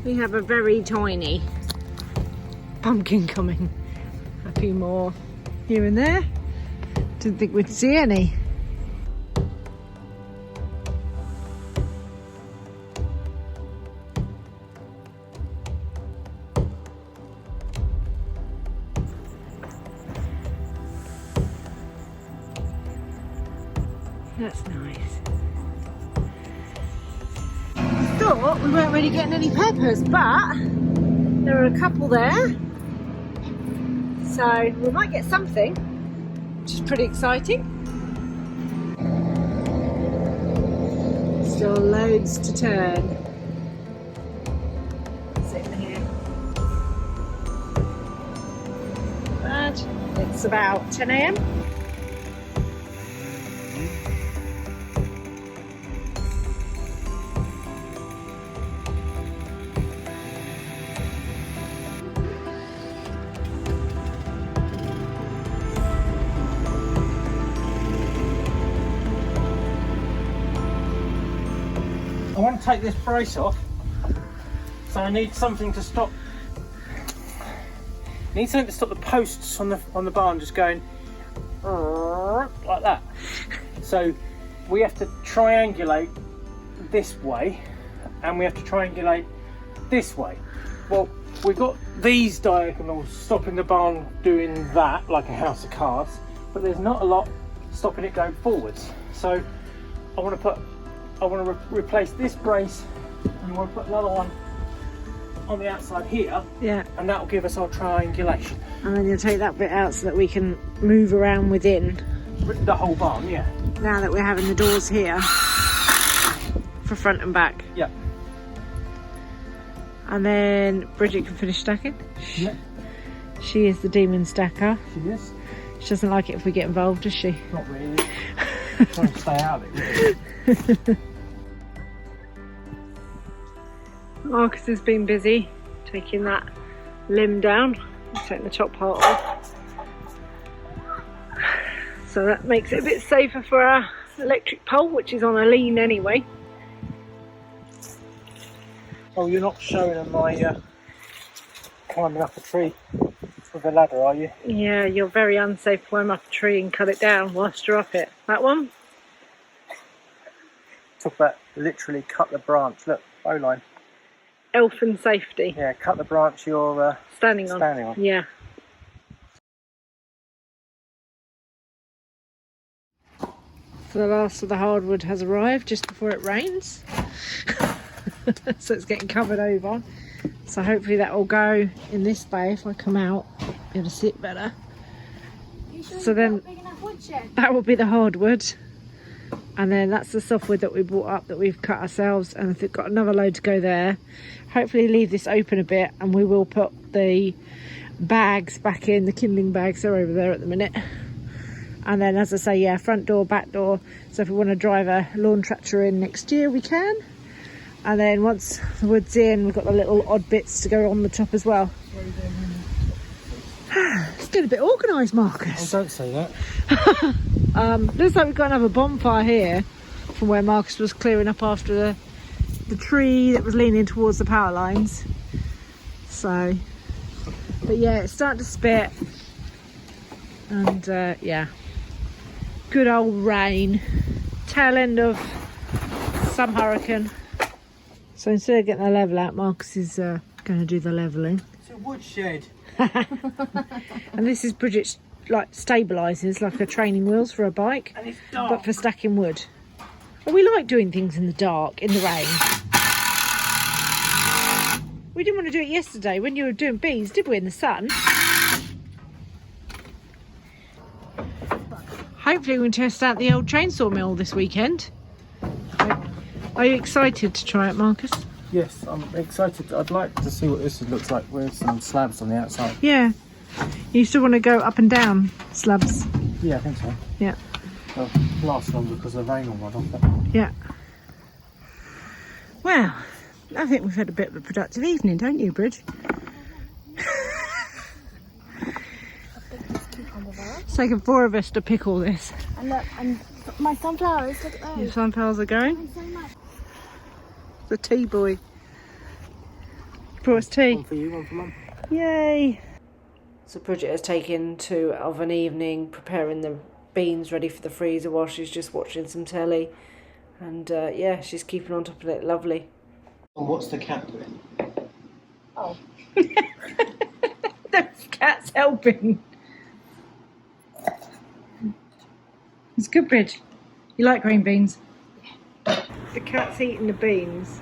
We have a very tiny pumpkin coming. A few more here and there. Didn't think we'd see any. That's nice. Thought we weren't really getting any peppers, but there are a couple there. So we might get something, which is pretty exciting. Still loads to turn. Sitting here. But it's about 10 AM. I want to take this brace off, so I need something to stop. I need something to stop the posts on the barn just going like that. So we have to triangulate this way, and we have to triangulate this way. Well, we've got these diagonals stopping the barn doing that, like a house of cards, but there's not a lot stopping it going forwards. So I want to replace this brace, and I want to put another one on the outside here. Yeah. And that will give us our triangulation. And then you'll take that bit out so that we can move around within. The whole barn, yeah. Now that we're having the doors here for front and back. Yeah. And then Bridget can finish stacking. Yeah. She is the demon stacker. She is. She doesn't like it if we get involved, does she? Not really. Trying to stay out of it, really. Marcus has been busy taking that limb down, taking the top part off. So that makes it a bit safer for our electric pole, which is on a lean anyway. Oh, you're not showing them my climbing up a tree with a ladder, are you? Yeah, you're very unsafe to climb up a tree and cut it down whilst you're up it. That one? Talk about literally cut the branch. Look, bowline. Elfin safety. Yeah, cut the branch you're standing on. Yeah. So the last of the hardwood has arrived just before it rains. So it's getting covered over. So hopefully that will go in this bay. If I come out, it'll sit better. So then that will be the hardwood. And then that's the softwood that we brought up that we've cut ourselves, and we've got another load to go there. Hopefully leave this open a bit, and we will put the bags back in, the kindling bags are over there at the minute. And then, as I say, yeah, front door, back door, so if we want to drive a lawn tractor in next year we can. And then once the wood's in, we've got the little odd bits to go on the top as well. It's getting a bit organised, Marcus. Oh, don't say that. Looks like we've got another bonfire here from where Marcus was clearing up after the tree that was leaning towards the power lines. So, but yeah, it's starting to spit, and yeah, good old rain, tail end of some hurricane. So instead of getting the level out, Marcus is going to do the levelling. It's a woodshed. And this is Bridget's like stabilisers, like a training wheels for a bike, And it's dark. but for stacking wood. But we like doing things in the dark, in the rain. We didn't want to do it yesterday when you were doing bees, did we, in the sun? Hopefully we can test out the old chainsaw mill this weekend. Are you excited to try it, Marcus? Yes, I'm excited. I'd like to see what this looks like with some slabs on the outside. Yeah. You still want to go up and down slabs? Yeah, I think so. Yeah. They'll last longer because the rain will run off. Yeah. Well, I think we've had a bit of a productive evening, don't you, Bridge? It's taken 4 of us to pick all this. And look, and my sunflowers, look at Your those. sunflowers are going. Thanks so much. The tea boy. brought us tea. One for you, one for Mum. Yay! So Bridget has taken of an evening preparing the beans ready for the freezer while she's just watching some telly. And yeah, she's keeping on top of it. Lovely. Well, what's the cat doing? Oh. The cat's helping. It's good, Bridge. You like green beans? The cat's eating the beans.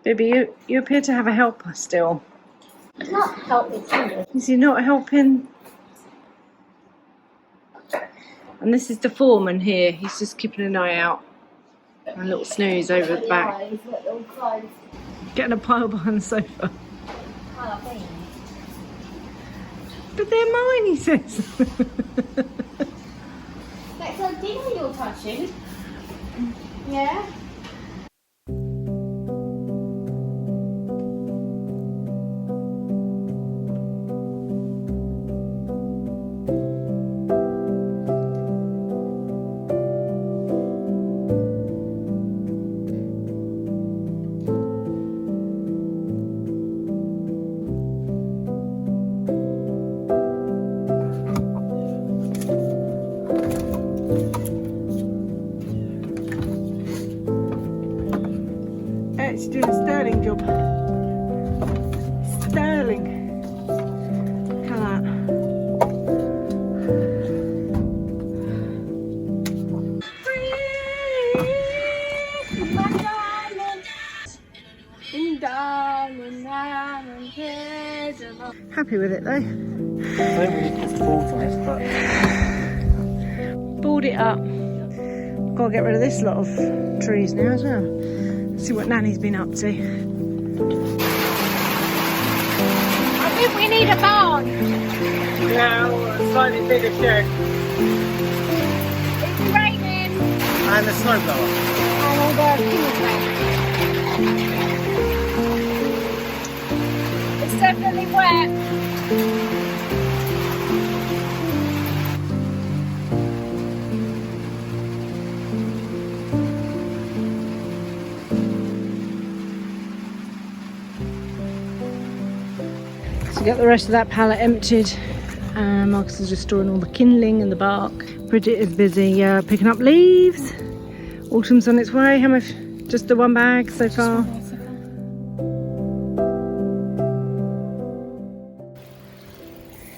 Baby, you appear to have a helper still. Not helping you. Is he not helping? And this is the foreman here. He's just keeping an eye out. A little snooze over the back. Getting a pile behind the sofa. But they're mine, he says. That's a dinner you're touching. Yeah. It's doing a sterling job. Sterling. Look at that. Happy with it though. I don't really put the balls on it, but Board it up. Got to get rid of this lot of trees now as well. See what Nanny's been up to. I think we need a barn. now a slightly bigger shed It's raining. and a snowblower. And all the things raining. It's definitely wet. So get the rest of that pallet emptied. Marcus is just storing all the kindling and the bark. Bridget is busy picking up leaves. Autumn's on its way. How much? Just the one bag so far.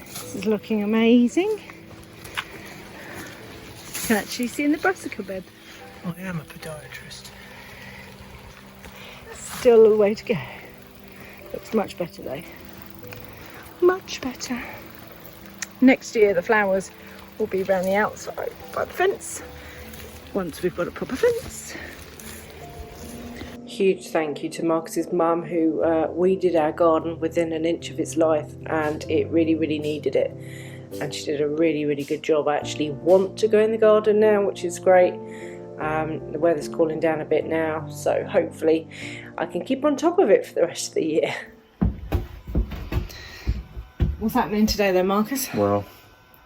This is looking amazing. You can actually see in the brassica bed. I am a podiatrist. Still a little way to go. Looks much better though. Much better. Next year the flowers will be around the outside by the fence once we've got a proper fence. Huge thank you to Marcus's mum who weeded our garden within an inch of its life, and it really needed it, and she did a really good job. I actually want to go in the garden now, which is great. The weather's cooling down a bit now, so hopefully I can keep on top of it for the rest of the year. What's happening today then, Marcus? Well,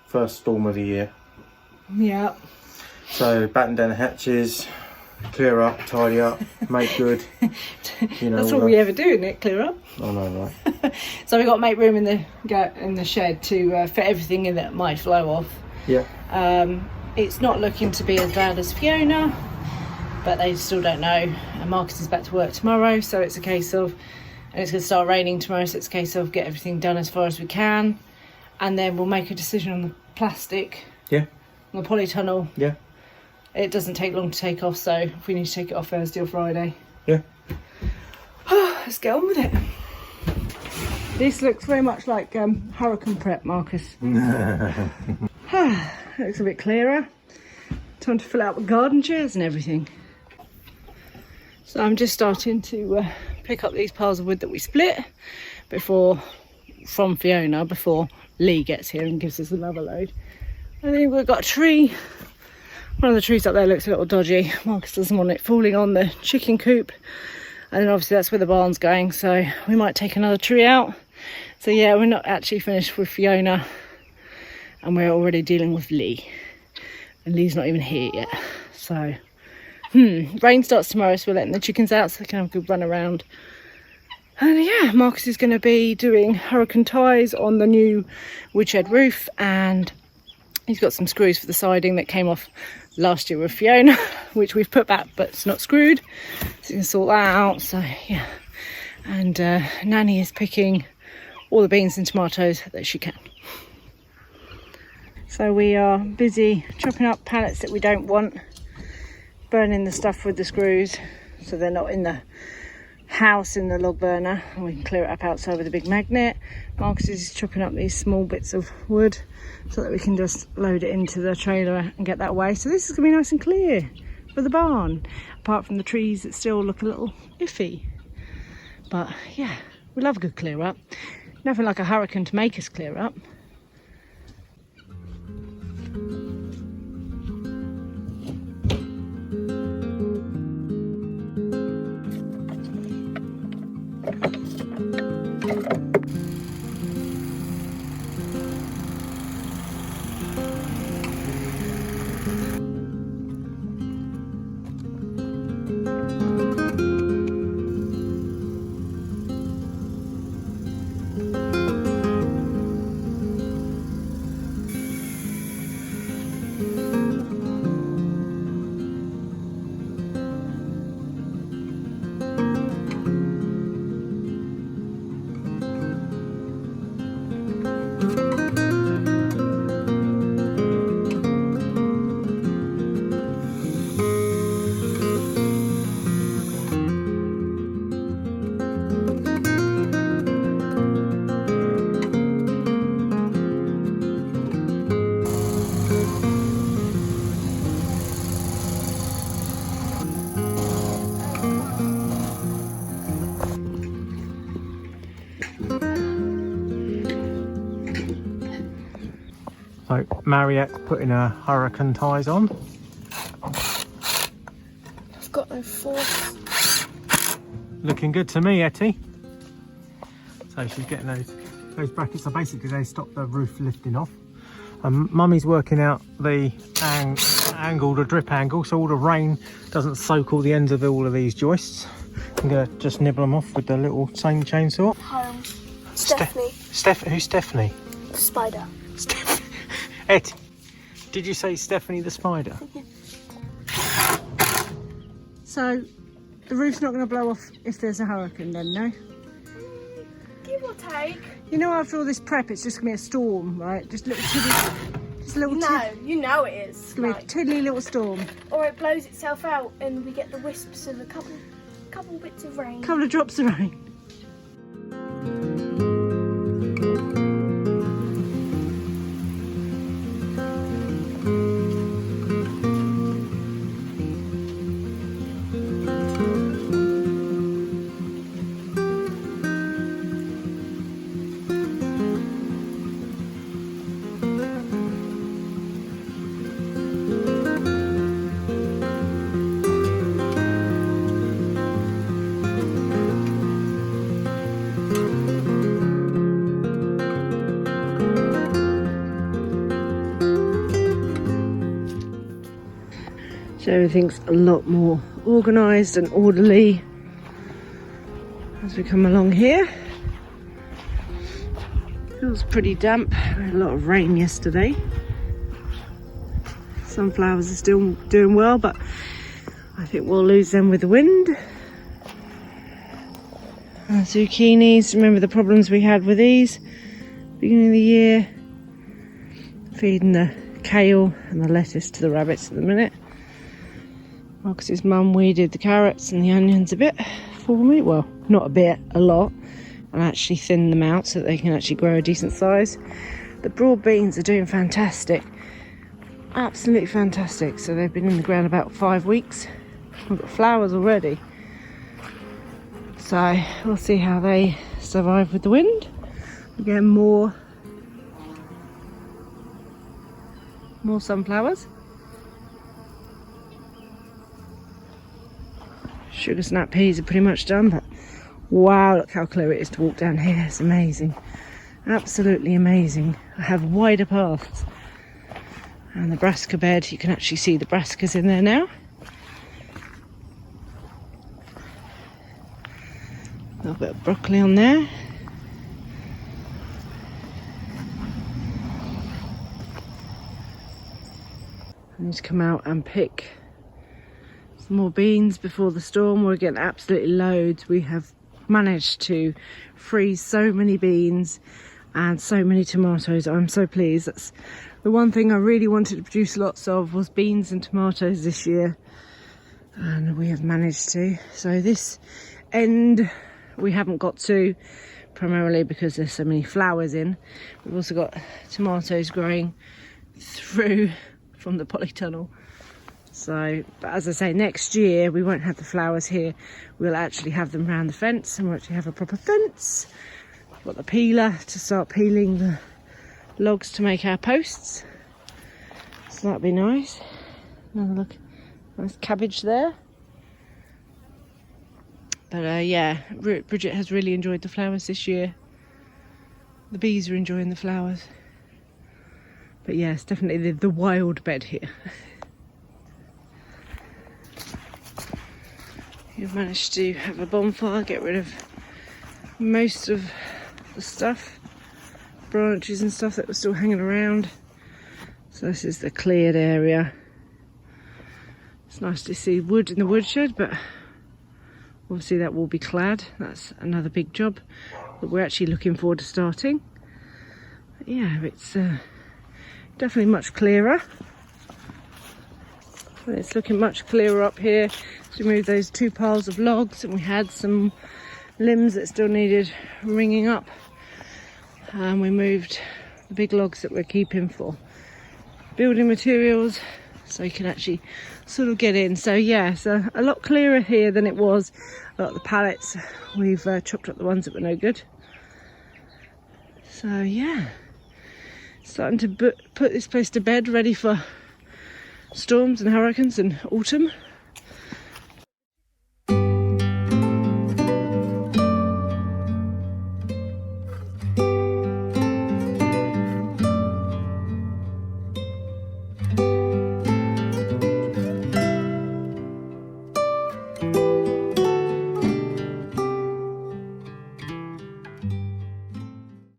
first storm of the year. Yeah. So batten down the hatches, clear up, tidy up, make good. You know, that's all we ever do, isn't it? Clear up. I know, right? So we've got to make room in the shed to fit everything in that might flow off. Yeah. It's not looking to be as bad as Fiona, but they still don't know. And Marcus is back to work tomorrow, so it's a case of, and it's going to start raining tomorrow, so it's a case of get everything done as far as we can, and then we'll make a decision on the plastic. Yeah. On the polytunnel. Yeah. It doesn't take long to take off, so if we need to take it off Thursday or Friday. Yeah. Let's get on with it. This looks very much like hurricane prep, Marcus. Looks a bit clearer. Time to fill out the garden chairs and everything. So I'm just starting to pick up these piles of wood that we split from Fiona before Lee gets here and gives us another load. I think we've got a tree. One of the trees up there looks a little dodgy. Marcus doesn't want it falling on the chicken coop. And then obviously that's where the barn's going, so we might take another tree out. So yeah, we're not actually finished with Fiona, and we're already dealing with Lee. And Lee's not even here yet. So Rain starts tomorrow, so we're letting the chickens out so they can have a good run around. And yeah, Marcus is going to be doing hurricane ties on the new woodshed roof, and he's got some screws for the siding that came off last year with Fiona, which we've put back but it's not screwed, so you can sort that out. So yeah, and Nanny is picking all the beans and tomatoes that she can. So we are busy chopping up pallets that we don't want, burning the stuff with the screws so they're not in the house in the log burner, and we can clear it up outside with a big magnet. Marcus is chopping up these small bits of wood so that we can just load it into the trailer and get that away. So this is gonna be nice and clear for the barn, apart from the trees that still look a little iffy. But yeah, we love a good clear up. Nothing like a hurricane to make us clear up. So Mariette's putting her hurricane ties on. I've got no force. Looking good to me, Etty. So she's getting those brackets. So basically they stop the roof lifting off. And Mummy's working out the angle, the drip angle, so all the rain doesn't soak all the ends of all of these joists. I'm gonna just nibble them off with the little same chainsaw. Home. Stephanie. Who's Stephanie? The spider. Ed, did you say Stephanie the spider? So the roof's not going to blow off if there's a hurricane then, no? Give or take. You know, after all this prep, it's just going to be a storm, right? Just little tiddly, just a little No, you know it is. it's going to be a tiddly little storm. Or it blows itself out and we get the wisps of a couple bits of rain. Couple of drops of rain. So everything's a lot more organised and orderly as we come along here. Feels pretty damp. We had a lot of rain yesterday. Sunflowers are still doing well, but I think we'll lose them with the wind. Our zucchinis, remember the problems we had with these beginning of the year. Feeding the kale and the lettuce to the rabbits at the minute. Marcus's mum weeded the carrots and the onions a bit for me. Well, not a bit, a lot. And actually thinned them out so that they can actually grow a decent size. The broad beans are doing fantastic. Absolutely fantastic. So they've been in the ground about 5 weeks. We've got flowers already. So we'll see how they survive with the wind. Again, more sunflowers. Sugar snap peas are pretty much done, but wow, look how clear it is to walk down here. It's amazing. Absolutely amazing. I have wider paths. And the brassica bed, you can actually see the brassicas in there now. little bit of broccoli on there. I need to come out and pick some more beans before the storm. We're getting absolutely loads. We have managed to freeze so many beans and so many tomatoes. I'm so pleased. That's the one thing I really wanted to produce lots of, was beans and tomatoes this year, and we have managed to. So this end we haven't got to, primarily because there's so many flowers in. We've also got tomatoes growing through from the polytunnel. So, but as I say, next year we won't have the flowers here. We'll actually have them around the fence, and we'll actually have a proper fence. We've got the peeler to start peeling the logs to make our posts. So that'd be nice. Another look, nice cabbage there. But yeah, Bridget has really enjoyed the flowers this year. The bees are enjoying the flowers. But yeah, it's definitely the wild bed here. You've managed to have a bonfire, get rid of most of the stuff, branches and stuff that were still hanging around. So this is the cleared area. It's nice to see wood in the woodshed, but obviously that will be clad. That's another big job that we're actually looking forward to starting. But yeah, it's definitely much clearer. And it's looking much clearer up here. So we moved those 2 piles of logs, and we had some limbs that still needed ringing up. And we moved the big logs that we're keeping for building materials, so you can actually sort of get in. So yeah, so a lot clearer here than it was. A lot of the pallets, we've chopped up the ones that were no good. So yeah, starting to put this place to bed, ready for storms and hurricanes and autumn.